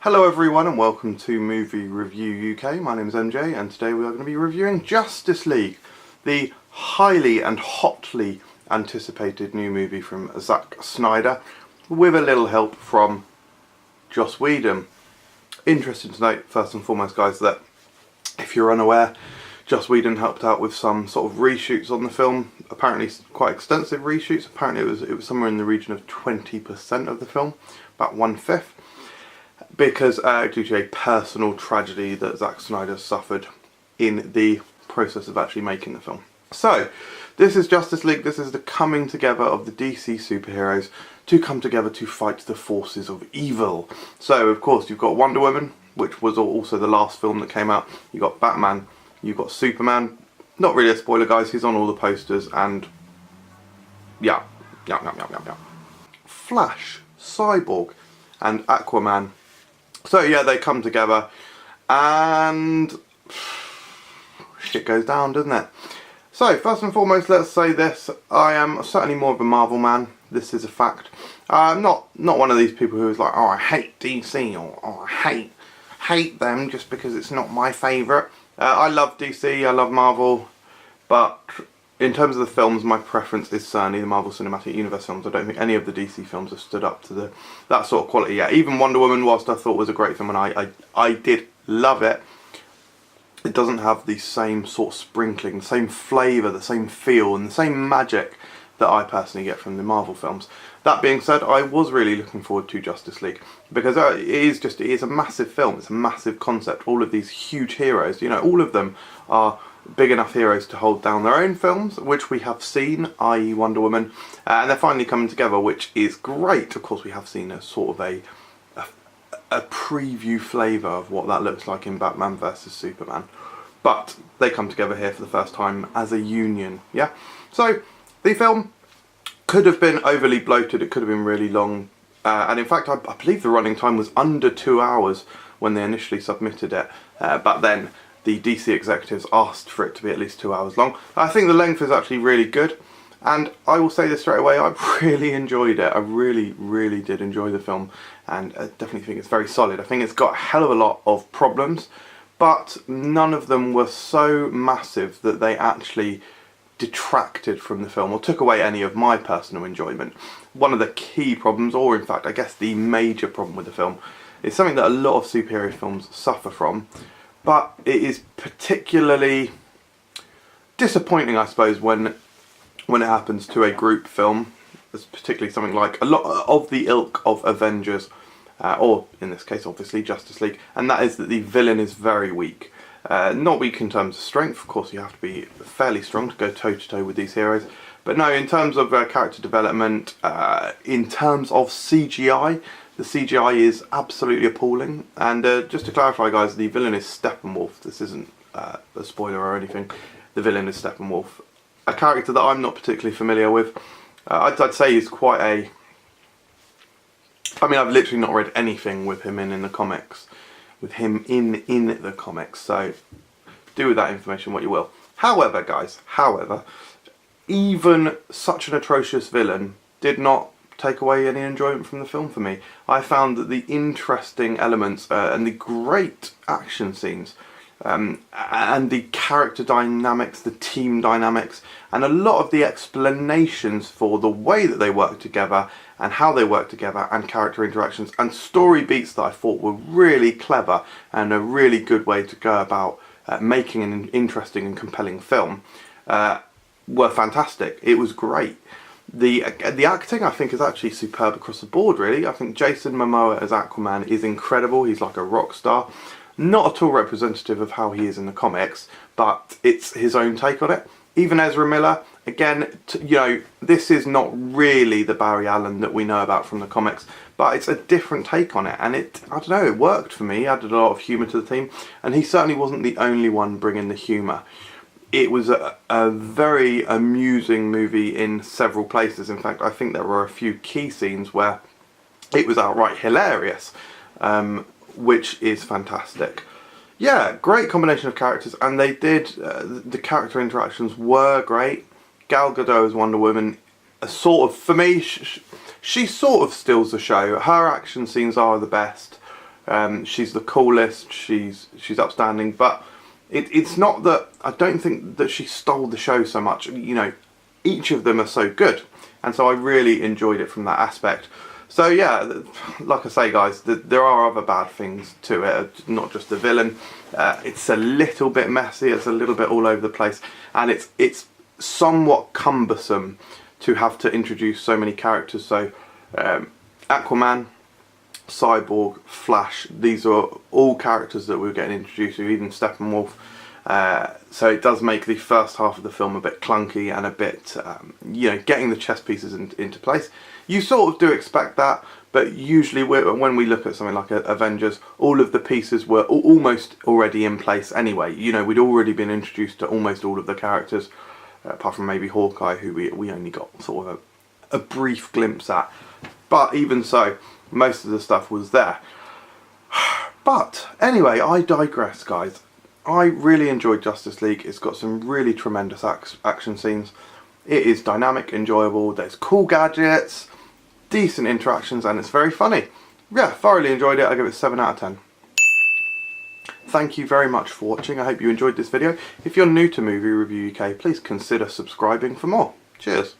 Hello everyone and welcome to Movie Review UK. My name is MJ and today we are going to be reviewing Justice League, the highly and hotly anticipated new movie from Zack Snyder with a little help from Joss Whedon. Interesting to note, first and foremost guys, that if you're unaware, Joss Whedon helped out with some sort of reshoots on the film, apparently quite extensive reshoots. Apparently it was somewhere in the region of 20% of the film, about 1/5. Because due to a personal tragedy that Zack Snyder suffered in the process of actually making the film. So, this is Justice League. This is the coming together of the DC superheroes to come together to fight the forces of evil. So, of course, you've got Wonder Woman, which was also the last film that came out. You've got Batman, you've got Superman. Not really a spoiler, guys. He's on all the posters, and yeah. Flash, Cyborg, and Aquaman. So yeah, they come together and shit goes down, doesn't it? So first and foremost, let's say this: I am certainly more of a Marvel man. This is a fact. I'm not one of these people who is like, oh, I hate DC, or oh, I hate them just because it's not my favourite. I love DC, I love Marvel, but in terms of the films, my preference is certainly the Marvel Cinematic Universe films. I don't think any of the DC films have stood up to that sort of quality yet. Even Wonder Woman, whilst I thought was a great film and I did love it, it doesn't have the same sort of sprinkling, the same flavour, the same feel and the same magic that I personally get from the Marvel films. That being said, I was really looking forward to Justice League because it is a massive film, it's a massive concept. All of these huge heroes, you know, all of them are big enough heroes to hold down their own films, which we have seen, i.e. Wonder Woman, and they're finally coming together, which is great. Of course, we have seen a sort of a preview flavour of what that looks like in Batman vs Superman, but they come together here for the first time as a union. Yeah, so the film could have been overly bloated, it could have been really long, and in fact I believe the running time was under 2 hours when they initially submitted it, but then the DC executives asked for it to be at least 2 hours long. I think the length is actually really good, and I will say this straight away, I really enjoyed it. I really did enjoy the film, and I definitely think it's very solid. I think it's got a hell of a lot of problems, but none of them were so massive that they actually detracted from the film or took away any of my personal enjoyment. One of the key problems, or in fact I guess the major problem with the film, is something that a lot of superhero films suffer from, but it is particularly disappointing, I suppose, when it happens to a group film. It's particularly something like a lot of the ilk of Avengers, or in this case obviously Justice League, and that is that the villain is very weak. Not weak in terms of strength, of course you have to be fairly strong to go toe to toe with these heroes, but no, in terms of character development, in terms of CGI, the CGI is absolutely appalling, and just to clarify guys, the villain is Steppenwolf. This isn't a spoiler or anything. The villain is Steppenwolf, a character that I'm not particularly familiar with. I'd say he's quite a... I mean, I've literally not read anything with him in the comics. With him in the comics, so do with that information what you will. However guys, even such an atrocious villain did not take away any enjoyment from the film for me. I found that the interesting elements and the great action scenes and the character dynamics, the team dynamics, and a lot of the explanations for the way that they work together and how they work together, and character interactions and story beats that I thought were really clever and a really good way to go about making an interesting and compelling film, were fantastic. It was great. The acting I think is actually superb across the board really. I think Jason Momoa as Aquaman is incredible. He's like a rock star. Not at all representative of how he is in the comics, but it's his own take on it. Even Ezra Miller, again, you know, this is not really the Barry Allen that we know about from the comics, but it's a different take on it, and I don't know, it worked for me. It added a lot of humour to the team, and he certainly wasn't the only one bringing the humour. It was a very amusing movie in several places. In fact, I think there were a few key scenes where it was outright hilarious, which is fantastic. Yeah, great combination of characters, and they did, the character interactions were great. Gal Gadot as Wonder Woman, for me, she sort of steals the show. Her action scenes are the best, She's the coolest, she's upstanding, but it's not that, I don't think that she stole the show so much. You know, each of them are so good, and so I really enjoyed it from that aspect. So yeah, like I say guys, there are other bad things to it, not just the villain. It's a little bit messy, it's a little bit all over the place, and it's somewhat cumbersome to have to introduce so many characters. So Aquaman, Cyborg, Flash, these are all characters that we're getting introduced to, even Steppenwolf. So it does make the first half of the film a bit clunky and a bit, you know, getting the chess pieces into place. You sort of do expect that, but usually when we look at something like Avengers, all of the pieces were almost already in place anyway. You know, we'd already been introduced to almost all of the characters, apart from maybe Hawkeye, who we only got sort of a brief glimpse at. But even so, most of the stuff was there. But anyway, I digress, guys. I really enjoyed Justice League. It's got some really tremendous action scenes. It is dynamic, enjoyable, there's cool gadgets, decent interactions, and it's very funny. Yeah, thoroughly enjoyed it. I give it 7 out of 10. Thank you very much for watching. I hope you enjoyed this video. If you're new to Movie Review UK, please consider subscribing for more. Cheers.